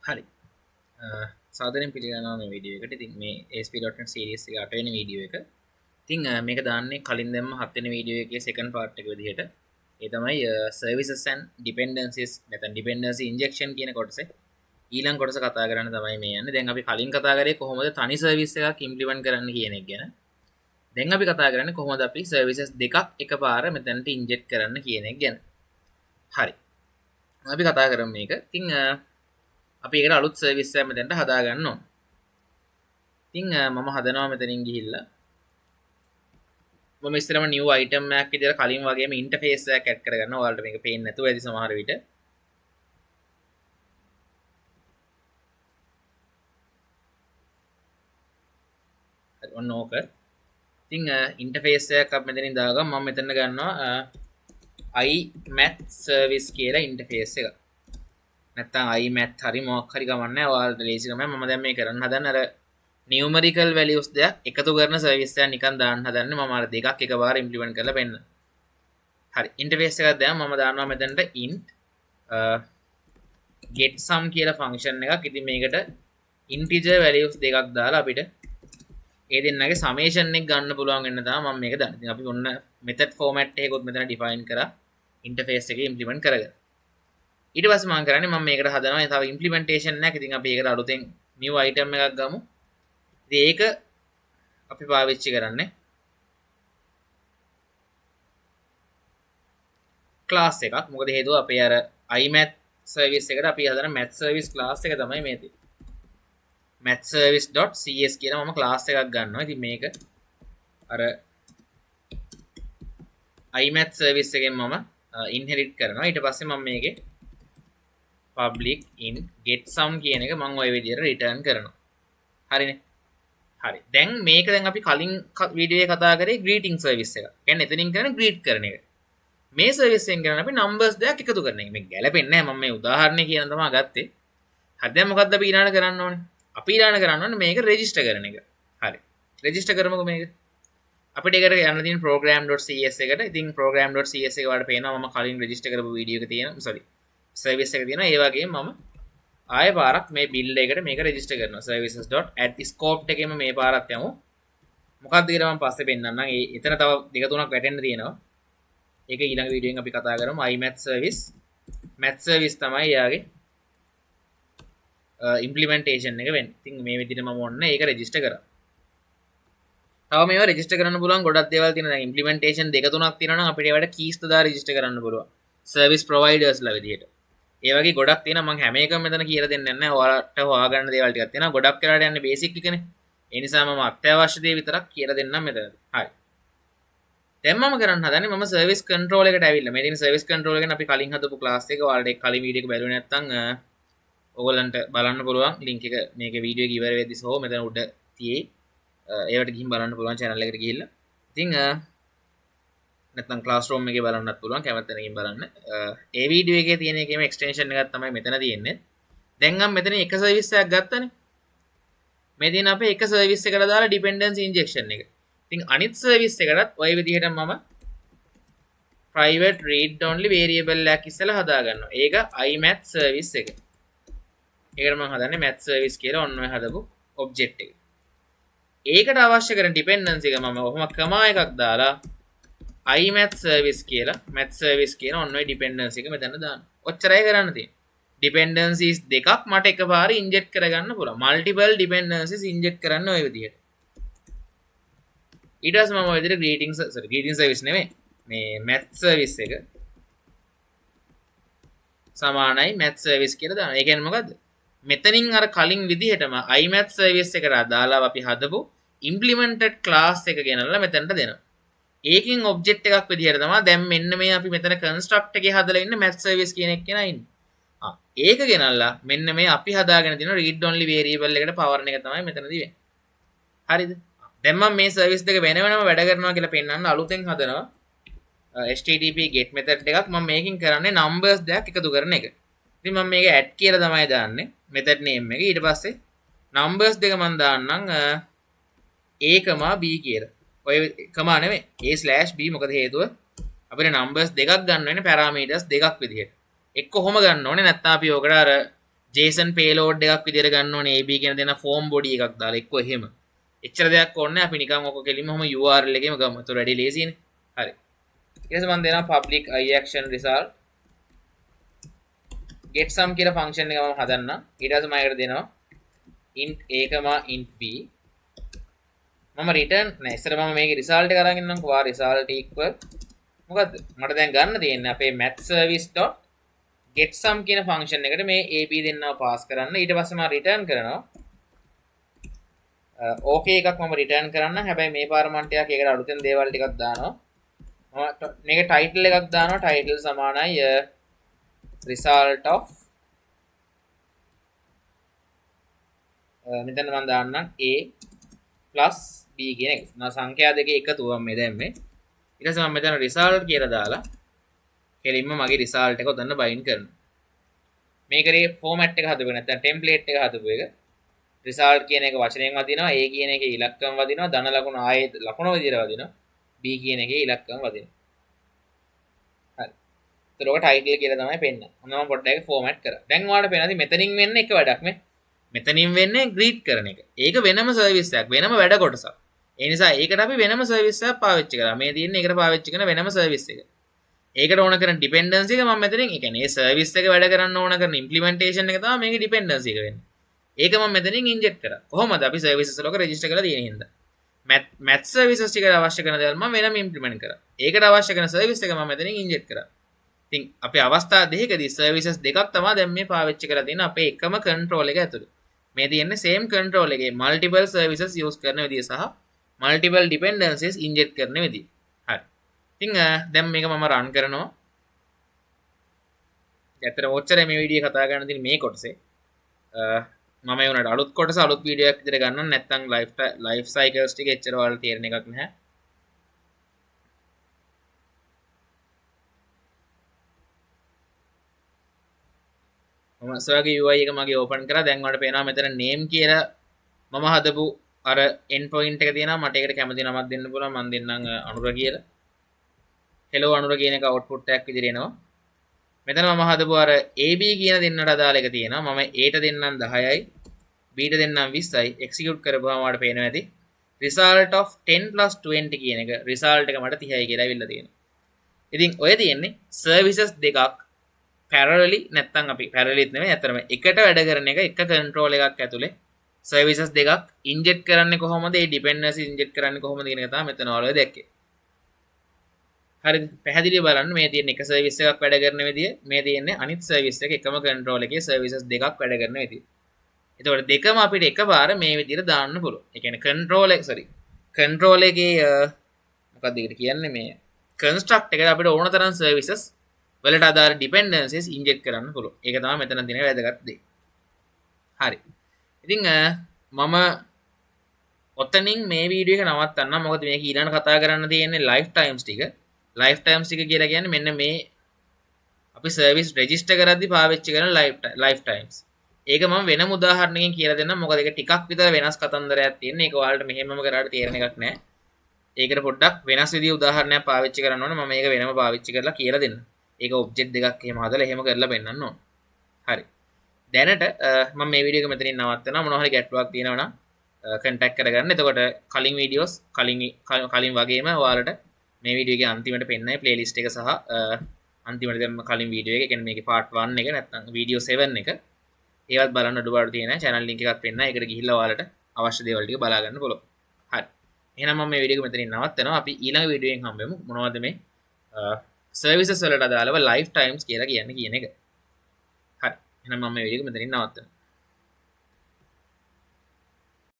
හරි සාදරයෙන් පිළිගන්නවා මේ වීඩියෝ එකට. ඉතින් මේ ASP.NET series එක 8 වෙනි වීඩියෝ එක. ඉතින් මේක දාන්නේ කලින් දැම්ම 7 වෙනි වීඩියෝ එකේ second part එක විදිහට. ඒ තමයි services and dependencies නැත්නම් dependency injection කියන කොටසේ ඊළඟ කොටස කතා කරන්න තමයි මේ යන්නේ. දැන් අපි කලින් කතා කරේ කොහොමද තනි service එකක් implement කරන්න කියන එක ගැන. දැන් අපි කතා කරන්නේ කොහොමද අපි services දෙකක් එකපාර මෙතනට inject කරන්න කියන එක ගැන. හරි. අපි කතා කරමු මේක. ඉතින් අපි ඒකට අලුත් සර්විස් එකක් මෙතනට හදා ගන්න ඕන. ඉතින් මම හදනවා මෙතනින් ගිහිල්ලා මම ඉස්සරම new item එකක් විදිහට කලින් වගේම interface එකක් add කරගන්නවා. ඔයාලට මේක පේන්නේ නැතුව ඇති සමහර විට. හරි ඔන්න ඕක. ඉතින් interface එකක් අපි මෙතනින් දාගමු. මම මෙතන ගන්නවා iMath service කියලා interface එක. නැත්තම් iMath හරි මොකක් හරි ගමන්නේ ඔයාලට ලේසි ගමන් මම දැන් මේ කරන්න හදන්නේ අර numerical values දෙක එකතු කරන service එකක් නිකන් දාන්න හදන්නේ මම අර දෙකක් එකපාර implement කරලා පෙන්නන. හරි interface එකක් දැන් මම දානවා මෙතනට int get sum කියලා function එකක්. ඉතින් මේකට integer values දෙකක් දාලා අපිට ඒ දෙන්නගේ summation එක ගන්න පුළුවන් වෙන්න තමයි මම මේක දාන්නේ. ඉතින් අපි ඔන්න method format එකකුත් මෙතන define කරා interface එකේ implement කරගෙන. ඊට පස්සේ මම කරන්නේ මම මේකට හදනවා තව implementation එකක්. ඉතින් අපි ඒකට අලුතෙන් new item එකක් ගමු. ඉතින් ඒක අපි පාවිච්චි කරන්නේ class එකක්. මොකද හේතුව අපේ අර iMath service එකට අපි හදන math service class එක තමයි මේ තියෙන්නේ. mathservice.cs කියලා මම class එකක් ගන්නවා. ඉතින් මේක අර iMath service එකෙන් මම inherit කරනවා. ඊට පස්සේ මම මේකේ public in get sum කියන එක මම ওই විදිහට return කරනවා. හරිනේ. හරි. දැන් මේක දැන් අපි කලින් වීඩියෝ එකේ කතා කරේ greeting service එක. කියන්නේ එතනින් කරන greet කරන එක. මේ service එකෙන් කරන්නේ අපි numbers දෙකක් එකතු කරන එක. මේක ගැලපෙන්නේ නැහැ. මම මේ උදාහරණය කියන තමයි ගත්තේ. හරි. දැන් මොකද්ද අපි ඊළඟ කරන්න ඕනේ? අපි ඊළඟ කරන්න ඕනේ මේක register කරන එක. හරි. register කරමුකෝ මේක. අපිට ඒකට යන්න තියෙන program.cs එකට. ඉතින් program.cs එක වලට පේනවා මම කලින් register කරපු වීඩියෝ එක තියෙනවා. sorry. service එක තියෙනවා. ඒ වගේම මම ආයෙ පාරක් මේ bill එකට මේක register කරනවා. services.add scope එකේම මේ පාරක් යමු. මොකක්ද කියලා මම පස්සේ පෙන්නන්නම්. එතන තව දෙක තුනක් වැටෙන්න තියෙනවා. ඒක ඊළඟ වීඩියෝෙන් අපි කතා කරමු. iMath service. math service තමයි යාගේ implementation එක වෙන්නේ. ඉතින් මේ විදිහට මම ඔන්න ඒක register කරා. තව මේවා register කරන්න පුළුවන් ගොඩක් දේවල් තියෙනවා. දැන් implementation දෙක තුනක් තියෙනවා නම් අපිට ඒවට keys දාලා register කරන්න පුළුවන්. service providers ලා විදිහට. ඒ වගේ ගොඩක් තියෙනවා. මම හැම එකම මෙතන කියලා දෙන්නේ නැහැ. ඔයාලට හොයාගන්න දේවල් ටිකක් තියෙනවා. ගොඩක් වෙලාවට යන්නේ බේසික් එකනේ. ඒ නිසා මම අත්‍යවශ්‍ය දේ විතරක් කියලා දෙන්නම් මෙතන. හරි. දැන් මම කරන්න හදන්නේ මම service control එකට ඇවිල්ලා. මේ තියෙන service control එකෙන් අපි කලින් හදපු class එක ඔයාලට ඒ කලින් වීඩියෝ එක බැලුවේ නැත්නම් ඕගොල්ලන්ට බලන්න පුළුවන්. link එක මේකේ වීඩියෝ එක ඉවර වෙද්දි සෝ මෙතන උඩ තියෙයි. ඒවට ගිහින් බලන්න පුළුවන් channel එකට ගිහිල්ලා. ඉතින් නැත්නම් classroom එකේ බලන්නත් පුළුවන් කැමති තැනකින් බලන්න. ඒ වීඩියෝ එකේ තියෙන එකේම extension එකක් තමයි මෙතන තියෙන්නේ. දැන් මම මෙතන එක service එකක් ගත්තනේ. මේ තියෙන අපේ එක service එකට දාලා dependency injection එක. ඉතින් අනිත් service එකටත් ওই විදිහට මම private read only variable එකක් ඉස්සලා හදා ගන්නවා. ඒක iMath service එක. ඒකට මම හදන්නේ math service කියලා ඔන්න ඔය හදපු object එක. ඒකට අවශ්‍ය කරන dependency එක මම ඔහොම කමා එකක් දාලා iMath service කියලා math service කියන ඔන්න ඔය dependency එක මෙතන දාන්න. ඔච්චරයි කරන්න තියෙන්නේ. dependencies දෙකක් මට එකපාර inject කරගන්න පුළුවන්. multiple dependencies inject කරන්න ඔය විදිහට. ඊට පස්සේ මම ඔය විදිහට greeting service නෙමෙයි. මේ math service එක සමානයි math service කියලා දානවා. ඒ කියන්නේ මොකද්ද? මෙතනින් අර කලින් විදිහටම iMath service එකට දාලා අපි හදපු implemented class එක ගෙනල්ලා මෙතනට දෙනවා. ඒකෙන් ඔබ්ජෙක්ට් එකක් විදිහට තමයි දැන් මෙන්න මේ අපි මෙතන construct එකේ හදලා ඉන්න math service කියන එක කෙනා ඉන්නේ. ඒක ගෙනල්ලා මෙන්න මේ අපි හදාගෙන තියෙන read only variable එකට පවර්න එක තමයි මෙතනදී වෙන්නේ. හරිද? දැන් මම මේ service දෙක වෙන වෙනම වැඩ කරනවා කියලා පෙන්නන්න අලුතෙන් හදනවා http get method එකක්. මම මේකෙන් කරන්නේ numbers දෙකක් එකතු කරන එක. ඉතින් මම මේක add කියලා තමයි දාන්නේ method name එක. ඊට පස්සේ numbers දෙක මම දාන්නම් a, b කියලා. ඔය කමා නෙමෙයි a/b. මොකද හේතුව අපිට numbers දෙකක් ගන්න වෙන්නේ parameters දෙකක් විදිහට. එක්ක කොහොම ගන්න ඕනේ නැත්නම් අපි ඔකට අර JSON payload එකක් විදිහට ගන්න ඕනේ AB කියන දෙන form body එකක් දාලා එක්ක එහෙම. එච්චර දෙයක් ඕනේ නැහැ. අපි නිකන් ඔක කෙලින්ම ඔහම URL එකේම ගමු. ඒතර වැඩි ලේසියිනේ. හරි. ඊට පස්සේ මම දෙනවා public iaction result get sum කියලා ෆන්ක්ෂන් එක මම හදන්නම්. ඊට පස්සේ මම ඒකට දෙනවා int a, int b. මම return නෑ ඉස්සර මම මේකේ result එක අරන් ඉන්නම්කෝ. var result equal මොකද්ද? මට දැන් ගන්න තියෙන්නේ අපේ math service dot get sum කියන ෆන්ක්ෂන් එකට මේ ab දෙන්නව පාස් කරන්න. ඊට පස්සේ මම return කරනවා okay එකක් මම return කරන්න. හැබැයි මේ පාර මම ටිකක් ඒකට අලුතෙන් දේවල් ටිකක් දානවා. මම මේක title එකක් දානවා. title සමානයි result of මෙතන මම දාන්නම් a plus b කියන එක. මම සංඛ්‍යා දෙකේ එකතුව මේ දැම්මේ. ඊට පස්සේ මම මෙතන result කියලා දාලා කෙලින්ම මගේ result එක උතන්න bind කරනවා. මේකේ format එක හදපු නැත්නම් template එක හදපු එක. result කියන එක වචනයෙන් වදිනවා, a කියන එකේ ඉලක්කම් වදිනවා, ධන ලකුණු ආයේ ලකුණු විදිහට වදිනවා, b කියන එකේ ඉලක්කම් වදිනවා. හරි. ඒතර ඔක title කියලා තමයි පෙන්නන්නේ. මොනවා මම පොඩ්ඩක් format කරා. දැන් ඔයාලට පේනවාද මෙතනින් වෙන්නේ එක වැඩක් නේ. මෙතනින් වෙන්නේ greet කරන එක. ඒක වෙනම service එකක්, වෙනම වැඩ කොටසක්. ඒ නිසා ඒකට අපි වෙනම service එකක් පාවිච්චි කරා. මේ තියෙන්නේ ඒකට පාවිච්චි කරන වෙනම service එක. ඒකට ඕන කරන dependency එක මම මෙතනින් ඒ කියන්නේ ඒ service එක වැඩ කරන්න ඕන කරන implementation එක තමයි මේකේ dependency එක වෙන්නේ. ඒක මම මෙතනින් inject කරා. කොහොමද අපි services වලක register කරලා තියෙන හින්දා. math services ටිකට අවශ්‍ය කරන දේවල් මම වෙනම implement කරා. ඒකට අවශ්‍ය කරන service එක මම මෙතනින් inject කරා. ඉතින් අපේ අවස්ථා දෙකකදී services දෙකක් තමයි දැන් මේ පාවිච්චි කරලා තියෙන අපේ එකම control එක ඇතුළේ. මේ තියෙන්නේ same control එකේ multiple services use කරන විදිය සහ multiple dependencies inject කරන විදිය. හරි. ඉතින් දැන් මේක මම run කරනවා. ඇත්තට ඔච්චරයි මේ වීඩියෝ කතා කරන්න තියෙන මේ කොටසේ. මම ඒ උනට අලුත් කොටස අලුත් වීඩියෝ එකක් විතර ගන්නම් නැත්නම් life cycles ටික එච්චර වල තේරෙන එකක් නැහැ. මම සර්ගේ UI එක මගේ ඕපන් කරා. දැන් ඔයාලට පේනවා මෙතන name කියලා මම හදපු අර end point එක තියෙනවා. මට ඒකට කැමති නමක් දෙන්න පුළුවන්. මම දෙන්නම් අනුර කියලා. hello අනුර කියන එක output එකක් විදිහට එනවා. මෙතන මම හදපු අර AB කියන දෙන්නට අදාළ එක තියෙනවා. මම A ට දෙන්නම් 10යි B ට දෙන්නම් 20යි. execute කරපුවාම ඔයාලට පේනවා ඇති result of 10 plus 20 කියන එක result එක මට 30යි කියලා ඇවිල්ලා තියෙනවා. ඉතින් ඔය තියෙන්නේ services දෙකක් parallelly නැත්තම් අපි parallelly නෙමෙයි අතරම එකට වැඩ කරන එක එක control එකක් ඇතුලේ services දෙකක් inject කරන්නේ කොහොමද? ඒ dependency inject කරන්නේ කොහොමද කියන එක තමයි මෙතන ඔයාලා දැක්කේ. හරිද? පැහැදිලිව බලන්න මේ තියෙන එක සර්විස් එකක් වැඩ කරන විදිය, මේ තියෙන්නේ අනිත් සර්විස් එක එකම කන්ට්‍රෝල් එකේ සර්විසස් දෙකක් වැඩ කරන විදිය. එතකොට දෙකම අපිට එකපාර මේ විදියට දාන්න පුළුවන්. ඒ කියන්නේ කන්ට්‍රෝල් එකේ මොකක්ද ඒකට කියන්නේ මේ කන්ස්ට්‍රක්ට් එකට අපිට ඕන තරම් සර්විසස් වලට අදාළ ඩිපෙන්ඩන්සිස් ඉන්ජෙක්ට් කරන්න පුළුවන්. ඒක තමයි මෙතන තියෙන වැදගත් දේ. හරි. ඉතින් මම ඔතනින් මේ වීඩියෝ එක නවත්තන්නම්. මොකද මේක ඊළඟ කතා කරන්න තියෙන්නේ ලයිෆ් ටයිම්ස් ටික. ලයිෆ් ටයිම්ස් ටික කියලා කියන්නේ මෙන්න මේ අපි සර්විස් රෙජිස්ටර් කරද්දී පාවිච්චි කරන ලයිෆ් ටයිම්ස්. ඒක මම වෙනම උදාහරණයකින් කියලා දෙන්නම්. මොකද ඒක ටිකක් විතර වෙනස් කතන්දරයක් තියෙන. ඒක ඔයාලට මෙහෙමම කරාට තේරෙන එකක් නෑ. ඒකට පොඩ්ඩක් වෙනස් විදිහේ උදාහරණයක් පාවිච්චි කරන්න ඕනේ. මම මේක වෙනම පාවිච්චි කරලා කියලා දෙන්නම්. ඒක ඔබ්ජෙක්ට් දෙකක් එහෙම හදලා එහෙම කරලා පෙන්නන්න ඕන. හරි. දැනට මම මේ වීඩියෝ එක මෙතනින් නවත්තනවා. මොනවා හරි ගැටලුවක් තියෙනවා නම් කන්ටැක්ට් කරගන්න. එතකොට කලින් වීඩියෝස් කලින් වගේම ඔයාලට මේ වීඩියෝ එකේ අන්තිමට පෙන්නයි ප්ලේලිස්ට් එක සහ අන්තිමට දැම්ම කලින් වීඩියෝ එක. කියන්නේ මේකේ part 1 එක නැත්නම් වීඩියෝ 7 එක. ඒවත් බලන්න අඩුපාඩු තියෙනවා. channel link එකක් පෙන්නයි. ඒකට ගිහිල්ලා ඔයාලට අවශ්‍ය දේවල් ටික බලා ගන්න පුළුවන්. හරි. එහෙනම් මම මේ වීඩියෝ එක මෙතනින් නවත්තනවා. අපි ඊළඟ වීඩියෝ එකෙන් හම්බෙමු. මොනවද මේ සර්විසස් වලට අදාළව ලයිෆ් ටයිම්ස් කියලා කියන්නේ කියන එක. හරි. එහෙනම් මම මේ වීඩියෝ එක මෙතනින් නවත්තනවා.